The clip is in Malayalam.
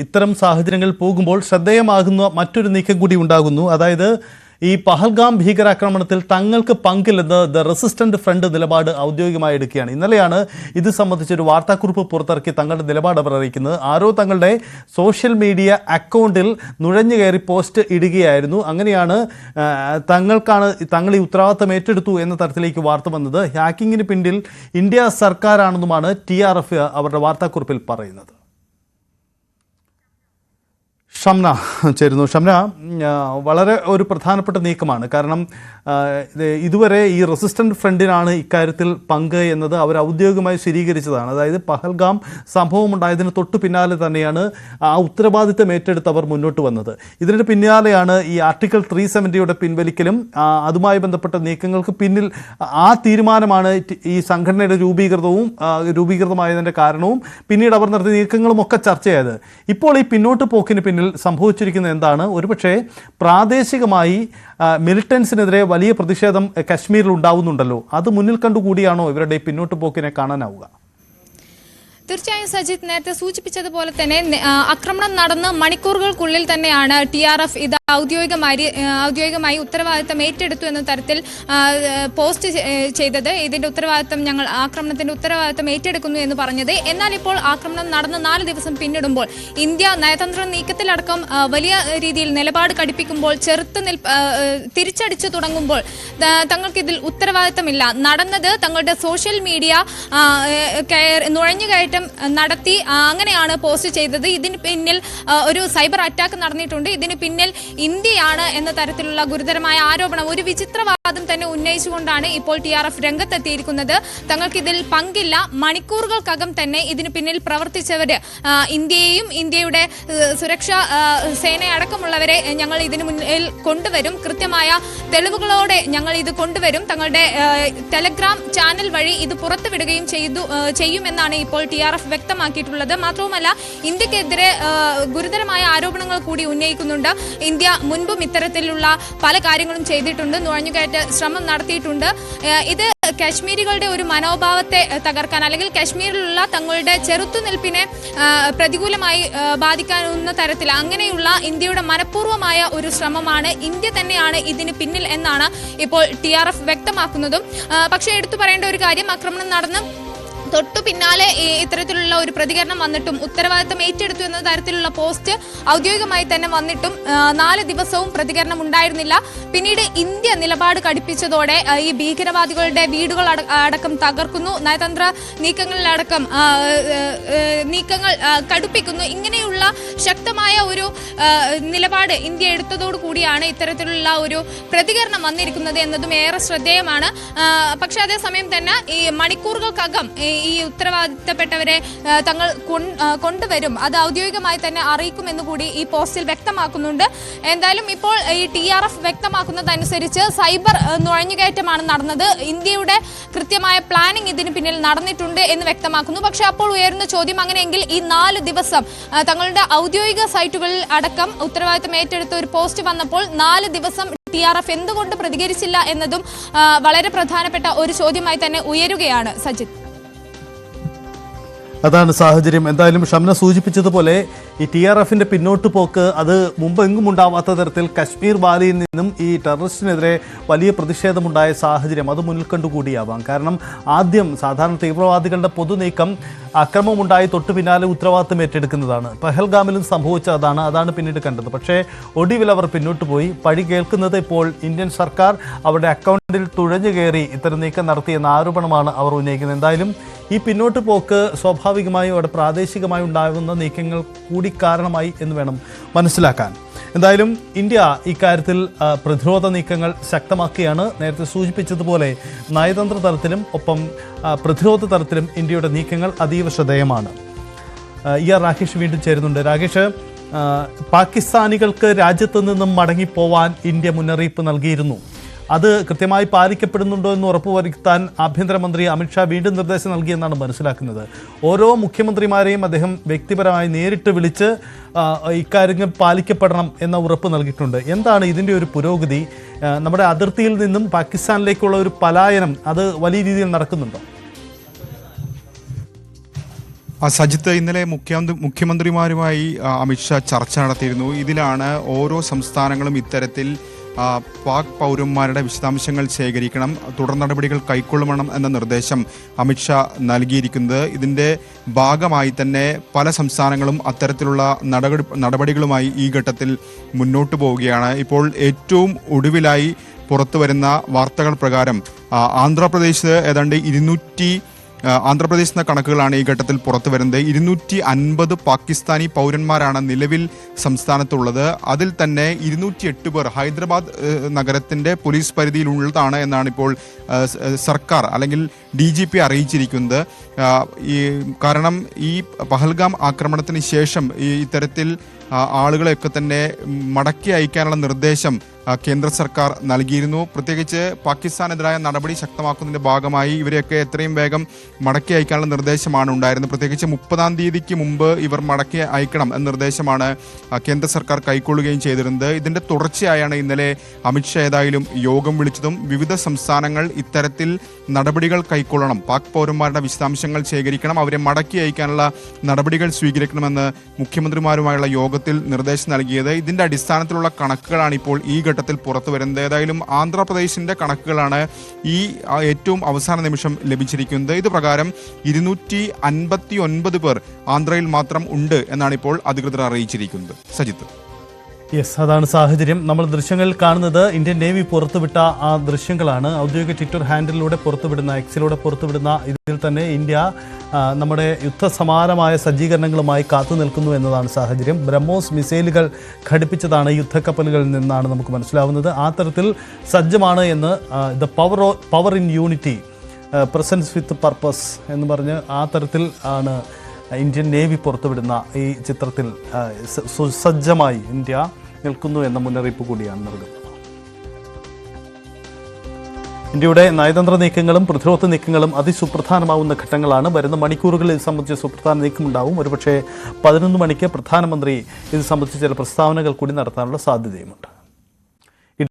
ഇത്തരം സാഹചര്യങ്ങൾ പോകുമ്പോൾ ശ്രദ്ധേയമാകുന്ന മറ്റൊരു നീക്കം കൂടി ഉണ്ടാകുന്നു. അതായത് ഈ പഹൽഗാം ഭീകരാക്രമണത്തിൽ തങ്ങൾക്ക് പങ്കില്ലെന്ന് ദ റെസിസ്റ്റന്റ് ഫ്രണ്ട് നിലപാട് ഔദ്യോഗികമായി എടുക്കുകയാണ്. ഇന്നലെയാണ് ഇത് സംബന്ധിച്ചൊരു വാർത്താക്കുറിപ്പ് പുറത്തിറക്കി തങ്ങളുടെ നിലപാട് അവർ അറിയിക്കുന്നത്. ആരോ തങ്ങളുടെ സോഷ്യൽ മീഡിയ അക്കൗണ്ടിൽ നുഴഞ്ഞു കയറി പോസ്റ്റ് ഇടുകയായിരുന്നു. അങ്ങനെയാണ് തങ്ങൾ ഈ ഉത്തരവാദിത്തം ഏറ്റെടുത്തു എന്ന തരത്തിലേക്ക് വാർത്ത വന്നത്. ഹാക്കിങ്ങിന് പിന്നിൽ ഇന്ത്യ സർക്കാരാണെന്നുമാണ് TRF അവരുടെ വാർത്താക്കുറിപ്പിൽ പറയുന്നത്. ഷംന ചേരുന്നു. ഷംന, വളരെ ഒരു പ്രധാനപ്പെട്ട നീക്കമാണ്. കാരണം ഇതുവരെ ഈ റെസിസ്റ്റന്റ് ഫ്രണ്ടിനാണ് ഇക്കാര്യത്തിൽ പങ്ക് എന്നത് അവർ ഔദ്യോഗികമായി സ്ഥിരീകരിച്ചതാണ്. അതായത് പഹൽഗാം സംഭവം ഉണ്ടായതിന് തൊട്ടു പിന്നാലെ തന്നെയാണ് ആ ഉത്തരവാദിത്തം ഏറ്റെടുത്തവർ മുന്നോട്ട് വന്നത്. ഇതിന് പിന്നാലെയാണ് ഈ ആർട്ടിക്കിൾ 370 പിൻവലിക്കലും അതുമായി ബന്ധപ്പെട്ട നീക്കങ്ങൾക്ക് പിന്നിൽ ആ തീരുമാനമാണ് ഈ സംഘടനയുടെ രൂപീകൃതമായതിൻ്റെ കാരണവും പിന്നീട് അവർ നടത്തിയ നീക്കങ്ങളും ഒക്കെ ചർച്ചയായത്. ഇപ്പോൾ ഈ പിന്നോട്ട് പോക്കിന് പിന്നിൽ സംഭവിച്ചിരിക്കുന്നത് എന്താണ്? ഒരുപക്ഷെ പ്രാദേശികമായി മിലിറ്റൻസിനെതിരെ വലിയ പ്രതിഷേധം കശ്മീരിൽ ഉണ്ടാവുന്നുണ്ടല്ലോ, അത് മുന്നിൽ കണ്ടുകൂടിയാണോ ഇവരുടെ പിന്നോട്ട് പോക്കിനെ കാണാനാവുക? തീർച്ചയായും സജിത്ത്, നേരത്തെ സൂചിപ്പിച്ചതുപോലെ തന്നെ ആക്രമണം നടന്ന് മണിക്കൂറുകൾക്കുള്ളിൽ തന്നെയാണ് TRF ഇത് ഔദ്യോഗികമായി ഉത്തരവാദിത്തം ഏറ്റെടുത്തു എന്ന തരത്തിൽ പോസ്റ്റ് ചെയ്തത്. ഇതിന്റെ ഉത്തരവാദിത്തം ആക്രമണത്തിന്റെ ഉത്തരവാദിത്തം ഏറ്റെടുക്കുന്നു എന്ന് പറഞ്ഞത്. എന്നാൽ ഇപ്പോൾ ആക്രമണം നടന്ന് 4 ദിവസം പിന്നിടുമ്പോൾ ഇന്ത്യ നയതന്ത്ര നീക്കത്തിലടക്കം വലിയ രീതിയിൽ നിലപാട് കടുപ്പിക്കുമ്പോൾ തിരിച്ചടിച്ചു തുടങ്ങുമ്പോൾ തങ്ങൾക്കിതിൽ ഉത്തരവാദിത്തമില്ല. നടന്നത് തങ്ങളുടെ സോഷ്യൽ മീഡിയ നുഴഞ്ഞുകയറ്റം നടത്തി അങ്ങനെയാണ് പോസ്റ്റ് ചെയ്തത്. ഇതിന് പിന്നിൽ ഒരു സൈബർ അറ്റാക്ക് നടന്നിട്ടുണ്ട്. ഇതിന് പിന്നിൽ ഇന്ത്യയാണ് എന്ന തരത്തിലുള്ള ഗുരുതരമായ ആരോപണം, ഒരു വിചിത്രവാദം തന്നെ ഉന്നയിച്ചുകൊണ്ടാണ് ഇപ്പോൾ TRF രംഗത്തെത്തിയിരിക്കുന്നത്. തങ്ങൾക്കിതിൽ പങ്കില്ല. മണിക്കൂറുകൾക്കകം തന്നെ ഇതിന് പിന്നിൽ പ്രവർത്തിച്ചവര് ഇന്ത്യയെയും ഇന്ത്യയുടെ സുരക്ഷാ സേനയടക്കമുള്ളവരെ ഞങ്ങൾ ഇതിനു മുന്നിൽ കൊണ്ടുവരും, കൃത്യമായ തെളിവുകളോടെ ഞങ്ങൾ ഇത് കൊണ്ടുവരും, തങ്ങളുടെ ടെലഗ്രാം ചാനൽ വഴി ഇത് പുറത്തുവിടുകയും ചെയ്യുമെന്നാണ് ഇപ്പോൾ TRF വ്യക്തമാക്കിയിട്ടുള്ളത്. മാത്രവുമല്ല, ഇന്ത്യക്കെതിരെ ഗുരുതരമായ ആരോപണങ്ങൾ കൂടി ഉന്നയിക്കുന്നുണ്ട്. ഇന്ത്യ മുൻപും ഇത്തരത്തിലുള്ള പല കാര്യങ്ങളും ചെയ്തിട്ടുണ്ട്, നുഴഞ്ഞുകയറ്റ ശ്രമം നടത്തിയിട്ടുണ്ട്. ഇത് കാശ്മീരികളുടെ ഒരു മനോഭാവത്തെ തകർക്കാൻ, അല്ലെങ്കിൽ കാശ്മീരിലുള്ള തങ്ങളുടെ ചെറുത്തുനിൽപ്പിനെ പ്രതികൂലമായി ബാധിക്കാവുന്ന തരത്തിൽ അങ്ങനെയുള്ള ഇന്ത്യയുടെ മനഃപൂർവ്വമായ ഒരു ശ്രമമാണ്, ഇന്ത്യ തന്നെയാണ് ഇതിന് പിന്നിൽ എന്നാണ് ഇപ്പോൾ TRF വ്യക്തമാക്കുന്നതും. പക്ഷേ എടുത്തു പറയേണ്ട ഒരു കാര്യം, ആക്രമണം നടന്ന് തൊട്ടു പിന്നാലെ ഇത്തരത്തിലുള്ള ഒരു പ്രതികരണം വന്നിട്ടും ഉത്തരവാദിത്തം ഏറ്റെടുത്തു എന്ന തരത്തിലുള്ള പോസ്റ്റ് ഔദ്യോഗികമായി തന്നെ വന്നിട്ടും 4 ദിവസവും പ്രതികരണം ഉണ്ടായിരുന്നില്ല. പിന്നീട് ഇന്ത്യ നിലപാട് കടുപ്പിച്ചതോടെ ഈ ഭീകരവാദികളുടെ വീടുകൾ അടക്കം തകർക്കുന്നു, നയതന്ത്ര നീക്കങ്ങളിലടക്കം നീക്കങ്ങൾ കടുപ്പിക്കുന്നു. ഇങ്ങനെയുള്ള ശക്തമായ ഒരു നിലപാട് ഇന്ത്യ എടുത്തതോടു കൂടിയാണ് ഇത്തരത്തിലുള്ള ഒരു പ്രതികരണം വന്നിരിക്കുന്നത് എന്നതും ഏറെ ശ്രദ്ധേയമാണ്. പക്ഷെ അതേസമയം തന്നെ ഈ മണിക്കൂറുകൾക്കകം ഈ ഉത്തരവാദിത്തപ്പെട്ടവരെ തങ്ങൾ കൊണ്ടുവരും, അത് ഔദ്യോഗികമായി തന്നെ അറിയിക്കുമെന്ന് കൂടി ഈ പോസ്റ്റിൽ വ്യക്തമാക്കുന്നുണ്ട്. എന്തായാലും ഇപ്പോൾ ഈ TRF വ്യക്തമാക്കുന്നതനുസരിച്ച് സൈബർ നുഴഞ്ഞുകയറ്റമാണ് നടന്നത്, ഇന്ത്യയുടെ കൃത്യമായ പ്ലാനിംഗ് ഇതിന് പിന്നിൽ നടന്നിട്ടുണ്ട് എന്ന് വ്യക്തമാക്കുന്നു. പക്ഷെ അപ്പോൾ ഉയരുന്ന ചോദ്യം, അങ്ങനെയെങ്കിൽ ഈ 4 ദിവസം തങ്ങളുടെ ഔദ്യോഗിക സൈറ്റുകളിൽ അടക്കം ഉത്തരവാദിത്തം ഏറ്റെടുത്ത ഒരു പോസ്റ്റ് വന്നപ്പോൾ 4 ദിവസം TRF എന്തുകൊണ്ട് പ്രതികരിച്ചില്ല എന്നതും വളരെ പ്രധാനപ്പെട്ട ഒരു ചോദ്യമായി തന്നെ ഉയരുകയാണ് സജിത്ത്. അതാണ് സാഹചര്യം. എന്തായാലും ഷംന സൂചിപ്പിച്ചതുപോലെ ഈ TRFന്റെ പിന്നോട്ട് പോക്ക് അത് മുമ്പെങ്ങും ഉണ്ടാവാത്ത തരത്തിൽ കശ്മീർ വാലിയിൽ നിന്നും ഈ ടെററിസ്റ്റിനെതിരെ വലിയ പ്രതിഷേധമുണ്ടായ സാഹചര്യം അത് മുന്നിൽ കണ്ടുകൂടിയാവാം. കാരണം ആദ്യം സാധാരണ തീവ്രവാദികളുടെ പൊതുനീക്കം അക്രമമുണ്ടായി തൊട്ടു പിന്നാലെ ഉത്തരവാദിത്തം ഏറ്റെടുക്കുന്നതാണ്. പഹൽഗാമിലും സംഭവിച്ച അതാണ് പിന്നീട് കണ്ടത്. പക്ഷേ ഒടുവിൽ അവർ പിന്നോട്ട് പോയി. പഴി കേൾക്കുന്നത് ഇപ്പോൾ ഇന്ത്യൻ സർക്കാർ അവരുടെ അക്കൗണ്ടിൽ തുഴഞ്ഞു കയറി ഇത്തരം നീക്കം നടത്തിയെന്ന ആരോപണമാണ് അവർ ഉന്നയിക്കുന്നത്. എന്തായാലും ഈ പിന്നോട്ട് പോക്ക് സ്വാഭാവികമായും അവിടെ പ്രാദേശികമായി ഉണ്ടാകുന്ന നീക്കങ്ങൾ കൂടി കാരണമായി എന്ന് വേണം മനസ്സിലാക്കാൻ. എന്തായാലും ഇന്ത്യ ഇക്കാര്യത്തിൽ പ്രതിരോധ നീക്കങ്ങൾ ശക്തമാക്കിയാണ്. നേരത്തെ സൂചിപ്പിച്ചതുപോലെ നയതന്ത്ര തലത്തിലും ഒപ്പം പ്രതിരോധ തലത്തിലും ഇന്ത്യയുടെ നീക്കങ്ങൾ അതീവ ശ്രദ്ധേയമാണ്. രാകേഷ് വീണ്ടും ചേരുന്നുണ്ട്. രാകേഷ്, പാകിസ്ഥാനികൾക്ക് രാജ്യത്ത് നിന്നും മടങ്ങിപ്പോവാൻ ഇന്ത്യ മുന്നറിയിപ്പ് നൽകിയിരുന്നു. അത് കൃത്യമായി പാലിക്കപ്പെടുന്നുണ്ടോ എന്ന് ഉറപ്പുവരുത്താൻ ആഭ്യന്തരമന്ത്രി അമിത്ഷാ വീണ്ടും നിർദ്ദേശം നൽകിയെന്നാണ് മനസ്സിലാക്കുന്നത്. ഓരോ മുഖ്യമന്ത്രിമാരെയും അദ്ദേഹം വ്യക്തിപരമായി നേരിട്ട് വിളിച്ച് ഇക്കാര്യങ്ങൾ പാലിക്കപ്പെടണം എന്ന ഉറപ്പ് നൽകിയിട്ടുണ്ട്. എന്താണ് ഇതിൻ്റെ ഒരു പുരോഗതി? നമ്മുടെ അതിർത്തിയിൽ നിന്നും പാകിസ്ഥാനിലേക്കുള്ള ഒരു പലായനം അത് വലിയ രീതിയിൽ നടക്കുന്നുണ്ടോ? സജിത്ത്, ഇന്നലെ മുഖ്യമന്ത്രിമാരുമായി അമിത്ഷാ ചർച്ച നടത്തിയിരുന്നു. ഇതിലാണ് ഓരോ സംസ്ഥാനങ്ങളും ഇത്തരത്തിൽ പാക് പൗരന്മാരുടെ വിശദാംശങ്ങൾ ശേഖരിക്കണം, തുടർ നടപടികൾ കൈക്കൊള്ളണം എന്ന നിർദ്ദേശം അമിത്ഷാ നൽകിയിരിക്കുന്നത്. ഇതിൻ്റെ ഭാഗമായി തന്നെ പല സംസ്ഥാനങ്ങളും അത്തരത്തിലുള്ള നടപടികളുമായി ഈ ഘട്ടത്തിൽ മുന്നോട്ട് പോവുകയാണ്. ഇപ്പോൾ ഏറ്റവും ഒടുവിലായി പുറത്തു വരുന്ന വാർത്തകൾ പ്രകാരം ആന്ധ്രാപ്രദേശ് ഏതാണ്ട് ആന്ധ്രാപ്രദേശ് എന്ന കണക്കുകളാണ് ഈ ഘട്ടത്തിൽ പുറത്തു വരുന്നത്. 250 പാകിസ്ഥാനി പൗരന്മാരാണ് നിലവിൽ സംസ്ഥാനത്തുള്ളത്. അതിൽ തന്നെ 208 പേർ ഹൈദരാബാദ് നഗരത്തിന്റെ പോലീസ് പരിധിയിലുള്ളതാണ് എന്നാണ് ഇപ്പോൾ സർക്കാർ അല്ലെങ്കിൽ DGP അറിയിച്ചിരിക്കുന്നത്. കാരണം ഈ പഹൽഗാം ആക്രമണത്തിന് ശേഷം ഇത്തരത്തിൽ ആളുകളെയൊക്കെ തന്നെ മടക്കി അയക്കാനുള്ള നിർദ്ദേശം കേന്ദ്ര സർക്കാർ നൽകിയിരുന്നു. പ്രത്യേകിച്ച് പാകിസ്ഥാനെതിരായ നടപടി ശക്തമാക്കുന്നതിന്റെ ഭാഗമായി ഇവരെയൊക്കെ എത്രയും വേഗം മടക്കി അയക്കാനുള്ള നിർദ്ദേശമാണ് ഉണ്ടായിരുന്നത്. പ്രത്യേകിച്ച് 30-ാം തീയതിക്ക് മുമ്പ് ഇവർ മടക്കി അയക്കണം എന്ന നിർദ്ദേശമാണ് കേന്ദ്ര സർക്കാർ കൈക്കൊള്ളുകയും ചെയ്തിരുന്നത്. ഇതിന്റെ തുടർച്ചയായാണ് ഇന്നലെ അമിത്ഷാ ഏതായാലും യോഗം വിളിച്ചതും വിവിധ സംസ്ഥാനങ്ങൾ ഇത്തരത്തിൽ നടപടികൾ കൈക്കൊള്ളണം, പാക് പൗരന്മാരുടെ വിശദാംശങ്ങൾ ശേഖരിക്കണം, അവരെ മടക്കി അയക്കാനുള്ള നടപടികൾ സ്വീകരിക്കണമെന്ന് മുഖ്യമന്ത്രിമാരുമായുള്ള യോഗത്തിൽ നിർദ്ദേശം നൽകിയത്. ഇതിന്റെ അടിസ്ഥാനത്തിലുള്ള കണക്കുകളാണ് ഇപ്പോൾ ഈ ഘട്ടത്തിൽ പുറത്തു വരുന്നത്. ഏതായാലും ആന്ധ്രാപ്രദേശിന്റെ കണക്കുകളാണ് ഈ ഏറ്റവും അവസാന നിമിഷം ലഭിച്ചിരിക്കുന്നത്. ഇത് പ്രകാരം 259 പേർ ആന്ധ്രയിൽ മാത്രം ഉണ്ട് എന്നാണ് ഇപ്പോൾ അധികൃതർ അറിയിച്ചിരിക്കുന്നത്. സജിത്ത്. യെസ്, അതാണ് സാഹചര്യം. നമ്മൾ ദൃശ്യങ്ങളിൽ കാണുന്നത് ഇന്ത്യൻ നേവി പുറത്തുവിട്ട ആ ദൃശ്യങ്ങളാണ്. ഔദ്യോഗിക ട്വിറ്റർ ഹാൻഡിലൂടെ പുറത്തുവിടുന്ന, എക്സിലൂടെ പുറത്തുവിടുന്ന ഇതിൽ തന്നെ ഇന്ത്യ നമ്മുടെ യുദ്ധസമാനമായ സജ്ജീകരണങ്ങളുമായി കാത്തു നിൽക്കുന്നു എന്നതാണ് സാഹചര്യം. ബ്രഹ്മോസ് മിസൈലുകൾ ഘടിപ്പിച്ചതാണ് യുദ്ധക്കപ്പലുകളിൽ നിന്നാണ് നമുക്ക് മനസ്സിലാവുന്നത്. ആ തരത്തിൽ സജ്ജമാണ് എന്ന് the power in unity, presence with purpose എന്ന് പറഞ്ഞ് ആ തരത്തിൽ ആണ് ഇന്ത്യൻ നേവി പുറത്തുവിടുന്ന ഈ ചിത്രത്തിൽ സുസജ്ജമായി ഇന്ത്യ നിൽക്കുന്നു എന്ന മുന്നറിയിപ്പ് കൂടിയാണ് നൽകുന്നത്. ഇന്ത്യയുടെ നയതന്ത്ര നീക്കങ്ങളും പ്രതിരോധ നീക്കങ്ങളും അതിസുപ്രധാനമാവുന്ന ഘട്ടങ്ങളാണ്. വരുന്ന മണിക്കൂറുകളിൽ ഇത് സംബന്ധിച്ച് സുപ്രധാന നീക്കമുണ്ടാവും. ഒരുപക്ഷെ 11 മണിക്ക് പ്രധാനമന്ത്രി ഇത് സംബന്ധിച്ച് ചില പ്രസ്താവനകൾ കൂടി നടത്താനുള്ള സാധ്യതയുമുണ്ട്.